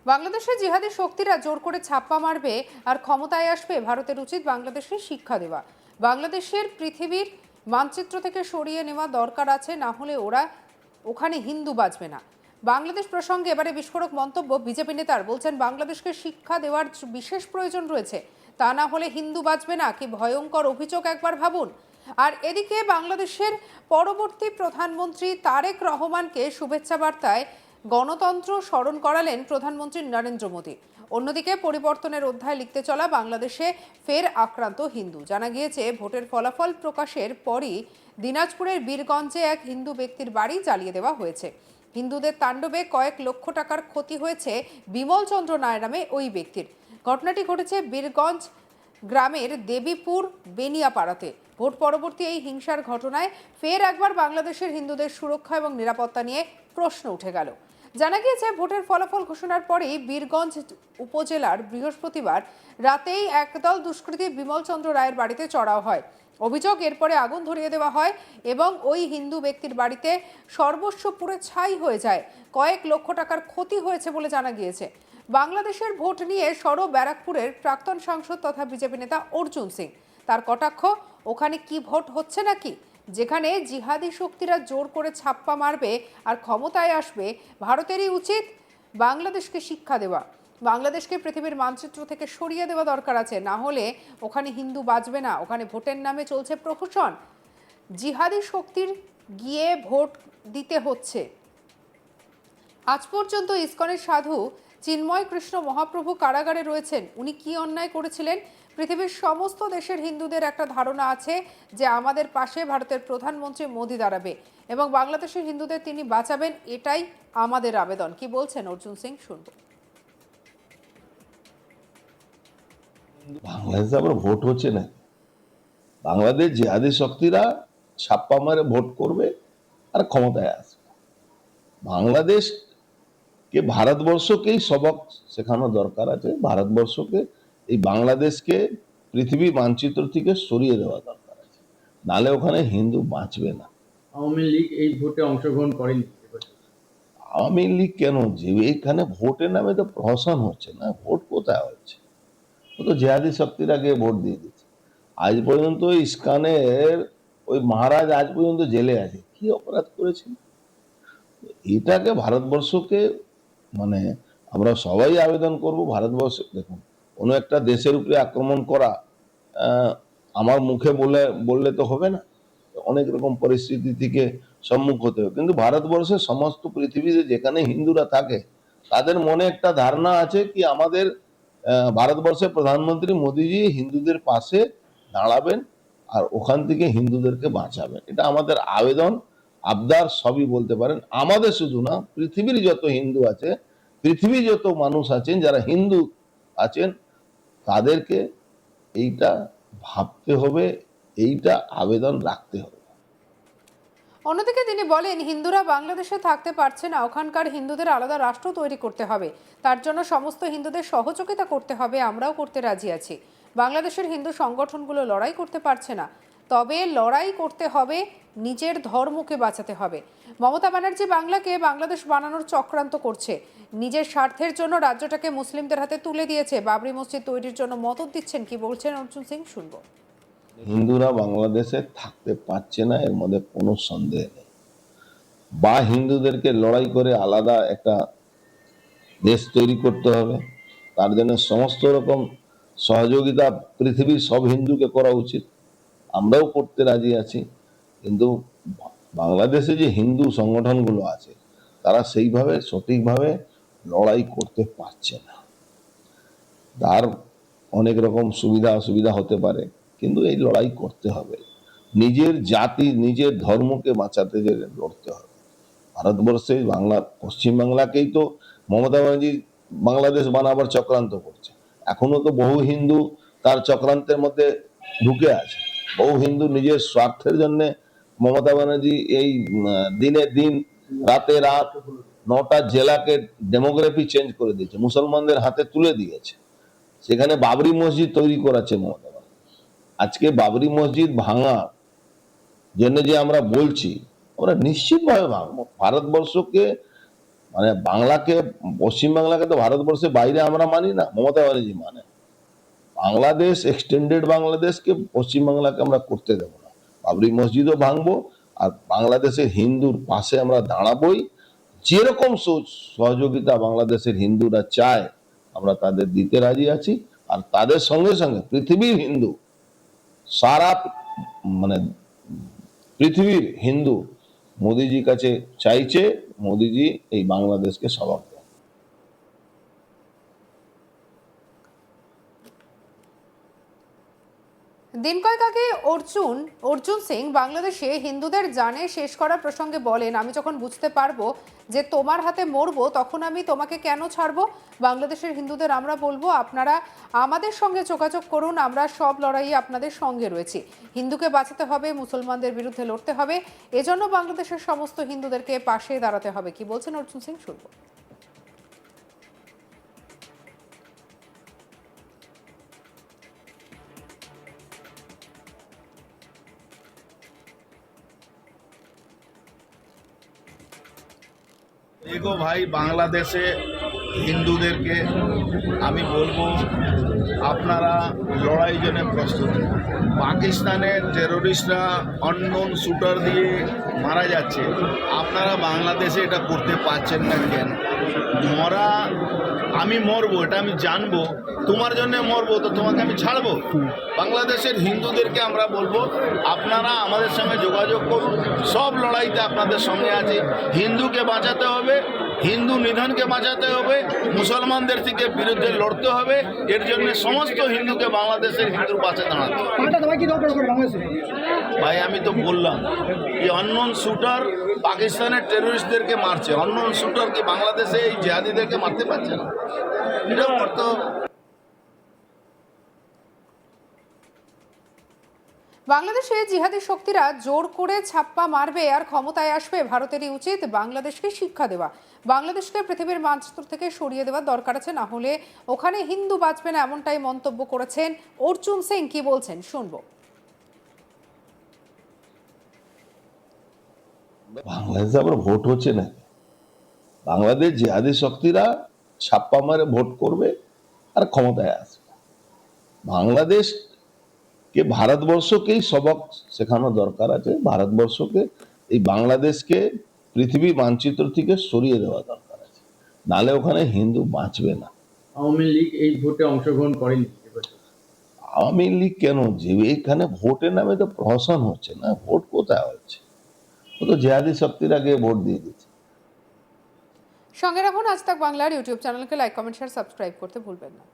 বাংলাদেশের জিহাদি শক্তিরা জোর করে ছাপ্পা মারবে আর ক্ষমতায় আসবে, ভারতের উচিত বাংলাদেশকে শিক্ষা দেওয়া। বাংলাদেশের পৃথিবীর মানচিত্র থেকে সরিয়ে নেওয়া দরকার আছে, না হলে ওখানে হিন্দু বাঁচবে না। বাংলাদেশ প্রসঙ্গে এবারে বিস্ফোরক মন্তব্য বিজেপি নেতার। বলছেন বাংলাদেশকে শিক্ষা দেওয়ার বিশেষ প্রয়োজন রয়েছে, তা না হলে হিন্দু বাঁচবে না। কি ভয়ঙ্কর অভিযোগ একবার ভাবুন। আর এদিকে বাংলাদেশের পরবর্তী প্রধানমন্ত্রী তারেক রহমানকে শুভেচ্ছা বার্তায় গণতন্ত্র স্মরণ করালেন প্রধানমন্ত্রী নরেন্দ্র মোদী। অন্যদিকে পরিবর্তনের অধ্যায় লিখতে চলা বাংলাদেশে ফের আক্রান্ত হিন্দু। জানা গিয়েছে ভোটের ফলাফল প্রকাশের পরই দিনাজপুরের বীরগঞ্জে এক হিন্দু ব্যক্তির বাড়ি জ্বালিয়ে দেওয়া হয়েছে। হিন্দুদের তাণ্ডবে কয়েক লক্ষ টাকার ক্ষতি হয়েছে বিমল চন্দ্র নায়ের নামে ওই ব্যক্তির। ঘটনাটি ঘটেছে বীরগঞ্জ গ্রামের দেবীপুর বেনিয়াপাড়াতে। ভোট পরবর্তী এই হিংসার ঘটনায় ফের একবার বাংলাদেশের হিন্দুদের সুরক্ষা এবং নিরাপত্তা নিয়ে প্রশ্ন উঠে গেল। জানা গিয়েছে ভোটের ফলাফল ঘোষণার পরেই বীরগঞ্জ উপজেলার বৃহস্পতিবার রাতেই একদল দুষ্কৃতী বিমল চন্দ্র রায়ের বাড়িতে চড়াও হয়। অভিযোগ, এরপরে আগুন ধরিয়ে দেওয়া হয় এবং ওই হিন্দু ব্যক্তির বাড়িতে সর্বস্ব পুড়ে ছাই হয়ে যায়। কয়েক লক্ষ টাকার ক্ষতি হয়েছে বলে জানা গিয়েছে। বাংলাদেশের ভোট নিয়ে সরব ব্যারাকপুরের প্রাক্তন সাংসদ তথা বিজেপি নেতা অর্জুন সিং। তার কটাক্ষ, ওখানে কি ভোট হচ্ছে নাকি যেখানে জিহাদি শক্তিরা জোর করে ছাপ্পা মারবে আর ক্ষমতায় আসবে? ভারতেরই উচিত বাংলাদেশকে শিক্ষা দেওয়া। বাংলাদেশকে পৃথিবীর মানচিত্র থেকে সরিয়ে দেওয়া দরকার আছে, না হলে ওখানে হিন্দু বাঁচবে না। ওখানে ভোটের নামে চলছে প্রহসন। জিহাদি শক্তির গিয়ে ভোট দিতে হচ্ছে। আজ পর্যন্ত ইসকনের সাধু চিন্ময় কৃষ্ণ মহাপ্রভু কারাগারে রয়েছেন। উনি কি অন্যায় করেছিলেন? পৃথিবীর সমস্ত দেশের হিন্দুদের একটা ধারণা আছে যে আমাদের পাশে ভারতের প্রধানমন্ত্রী মোদী দাঁড়াবে এবং বাংলাদেশের হিন্দুদের তিনি বাঁচাবেন, এটাই আমাদের আবেদন। কি বলছেন অর্জুন সিং, শুনব। বাংলাদেশে আবার ভোট হচ্ছে না। বাংলাদেশ জিহাদি শক্তিরা ছাপ্পা মারে ভোট করবে আর ক্ষমতায় আসবে। বাংলাদেশকে, ভারতবর্ষকেই সবক শেখানো দরকার আছে। ভারতবর্ষকে, এই বাংলাদেশকে পৃথিবী মানচিত্র থেকে সরিয়ে দেওয়া দরকার আছে, নালে ওখানে হিন্দু বাঁচবে না। আওয়ামী লীগ এই ভোটে অংশগ্রহণ করেনি। আওয়ামী লীগ কেন? যে এখানে ভোটের নামে তো প্রহসন হচ্ছে না। ভোট কোথায় হচ্ছে? ও তো জিহাদি শক্তিরা গিয়ে ভোট দিয়ে দিচ্ছে। আজ পর্যন্ত ইস্কনের ওই মহারাজ আজ পর্যন্ত জেলে আছে। কি অপরাধ করেছিল? এটাকে ভারতবর্ষকে, মানে আমরা সবাই আবেদন করব ভারতবর্ষ, দেখুন কোনো একটা দেশের উপরে আক্রমণ করা আমার মুখে বললে তো হবে না। অনেক রকম পরিস্থিতি থেকে সম্মুখ হতে হবে। কিন্তু ভারতবর্ষের সমস্ত পৃথিবীতে যেখানে হিন্দুরা থাকে তাদের মনে একটা ধারণা আছে কি আমাদের ভারতবর্ষের প্রধানমন্ত্রী মোদীজি হিন্দুদের পাশে দাঁড়াবেন আর ওখান থেকে হিন্দুদেরকে বাঁচাবেন। এটা আমাদের আবেদন, আবদার সবই বলতে পারেন। আমাদের শুধু না, পৃথিবীর যত হিন্দু আছে, পৃথিবীর যত মানুষ আছেন যারা হিন্দু আছেন, তাদেরকে এইটা ভাবতে হবে, এইটা আবেদন রাখতে হবে। অন্যদিকে তিনি বলেন, হিন্দুরা বাংলাদেশে থাকতে পারছে না, ওখানকার হিন্দুদের আলাদা রাষ্ট্র তৈরি করতে হবে। তার জন্য সমস্ত হিন্দুদের সহযোগিতা করতে হবে, আমরাও করতে রাজি আছি। বাংলাদেশের হিন্দু সংগঠনগুলো লড়াই করতে পারছে না, তবে লড়াই করতে হবে, নিজের ধর্মকে বাঁচাতে হবে। মমতা ব্যানার্জি বাংলাকে বাংলাদেশ বানানোর চক্রান্ত করছে। নিজের স্বার্থের জন্য রাজ্যটাকে মুসলিমদের হাতে তুলে দিয়েছে। বাবরি মসজিদ তৈরির জন্য মদত দিচ্ছেন। কি বলছেন অর্জুন সিং, শুনবো। হিন্দুরা বাংলাদেশে থাকতে পারছে না, এর মধ্যে কোনো সন্দেহ নেই। বা হিন্দুদেরকে লড়াই করে আলাদা একটা দেশ তৈরি করতে হবে, তার জন্য সমস্ত রকম সহযোগিতা পৃথিবীর সব হিন্দুকে করা উচিত। আমরাও করতে রাজি আছি। কিন্তু বাংলাদেশে যে হিন্দু সংগঠনগুলো আছে তারা সেইভাবে সঠিকভাবে লড়াই করতে পারছে না। তার অনেক রকম সুবিধা অসুবিধা হতে পারে, কিন্তু এই লড়াই করতে হবে। নিজের জাতি, নিজের ধর্মকে বাঁচাতে গেলে লড়তে হবে। ভারতবর্ষে পশ্চিমবাংলাকেই তো মমতা ব্যানার্জি বাংলাদেশ বানাবার চক্রান্ত করছে। এখনো তো বহু হিন্দু তার চক্রান্তের মধ্যে ঢুকে আছে। বহু হিন্দু নিজের স্বার্থের জন্য মমতা ব্যানার্জি এই দিনে দিন, রাতে রাত 9টা জেলাকে ডেমোগ্রাফি চেঞ্জ করে দিয়েছে, মুসলমানদের হাতে তুলে দিয়েছে। সেখানে বাবরি মসজিদ তৈরি করাচ্ছে মমতা ব্যানার্জি। আজকে বাবরি মসজিদ ভাঙা জন্য যে আমরা বলছি, আমরা নিশ্চিতভাবে ভাঙবো। ভারতবর্ষকে মানে বাংলাকে, পশ্চিমবাংলাকে তো ভারতবর্ষের বাইরে আমরা মানি না, মমতা ব্যানার্জি মানে। বাংলাদেশ, এক্সটেন্ডেড বাংলাদেশকে পশ্চিমবাংলাকে আমরা করতে দেবো না। বাবরি মসজিদও ভাঙবো, আর বাংলাদেশের হিন্দুর পাশে আমরা দাঁড়াবোই। যেরকম সহযোগিতা বাংলাদেশের হিন্দুরা চায় আমরা তাদের দিতে রাজি আছি। আর তাদের সঙ্গে সঙ্গে পৃথিবীর হিন্দু, সারা মানে পৃথিবীর হিন্দু মোদিজির কাছে চাইছে মোদিজি এই বাংলাদেশকে সবক দেন। দিন কয়েক আগে অর্জুন সিং বাংলাদেশে হিন্দুদের জানে শেষ করার প্রসঙ্গে বলেন, আমি যখন বুঝতে পারবো যে তোমার হাতে মরবো তখন আমি তোমাকে কেন ছাড়বো। বাংলাদেশের হিন্দুদের আমরা বলবো, আপনারা আমাদের সঙ্গে যোগাযোগ করুন, আমরা সব লড়াইয়ে আপনাদের সঙ্গে রয়েছি। হিন্দুকে বাঁচাতে হবে, মুসলমানদের বিরুদ্ধে লড়তে হবে, এজন্য বাংলাদেশের সমস্ত হিন্দুদেরকে পাশে দাঁড়াতে হবে। কি বলছেন অর্জুন সিং, শুনবো। দেখো ভাই, বাংলাদেশে হিন্দুদেরকে আমি বলবো আপনারা লড়াই জন্য প্রস্তুত। পাকিস্তানের টেরোরিস্টরা অননোন শুটার দিয়ে মারা যাচ্ছে, আপনারা বাংলাদেশে এটা করতে পারছেন না কেন? মরা, আমি মরবো এটা আমি জানবো, তোমার জন্য মরবো, তো তোমাকে আমি ছাড়বো? বাংলাদেশের হিন্দুদেরকে আমরা বলবো আপনারা আমাদের সঙ্গে যোগাযোগ করুন, সব লড়াইতে আপনাদের সঙ্গে আছে। হিন্দুকে বাঁচাতে হবে, হিন্দু নিধনকে বাঁচাতে হবে, মুসলমানদের থেকে বিরুদ্ধে লড়তে হবে। এর জন্য সমস্ত হিন্দুকে বাংলাদেশের হিন্দুর পাশে দাঁড়াতে হবে। ভাই আমি তো বললাম, এই অননোন শুটার পাকিস্তানের টেরোরিস্টদেরকে মারছে, অননোন শুটার কি বাংলাদেশে এই জিহাদিদেরকে মারতে পারছে না? এটাও করতে হবে। বাংলাদেশে জিহাদি শক্তিরা জোর করে ছাপ্পা মারবে আর ক্ষমতায় আসবে, ভারতেরই উচিত বাংলাদেশকে শিক্ষা দেওয়া। বাংলাদেশকে পৃথিবীর মানচিত্র থেকে সরিয়ে দেওয়ার দরকার আছে, না হলে ওখানে হিন্দু বাঁচবে না, এমনটাই মন্তব্য করেছেন অর্জুন সিং। কি বলছেন, শুনবো। বাংলাদেশে আবার ভোট হচ্ছে না। বাংলাদেশ জিহাদি শক্তিরা ছাপ্পা মারে ভোট করবে আর ক্ষমতায় আসবে। বাংলাদেশকে, ভারতবর্ষকেই সবক শেখানো দরকার আছে। ভারতবর্ষকে, এই বাংলাদেশকে পৃথিবীর মানচিত্র থেকে সরিয়ে দেওয়া দরকার আছে, নালে ওখানে হিন্দু বাঁচবে না। আওয়ামী লীগ এই ভোটে অংশগ্রহণ করেনি এবছর। আওয়ামী লীগ কেন? যে এখানে ভোটের নামে তো প্রহসন হচ্ছে না, ভোট কোথায় হচ্ছে? ও তো জিহাদি শক্তির আগে ভোট দিয়ে দিচ্ছে। সঙ্গে রাখুন আজ তাক বাংলার ইউটিউব চ্যানেলকে লাইক, কমেন্ট, শেয়ার, সাবস্ক্রাইব করতে ভুলবেন না।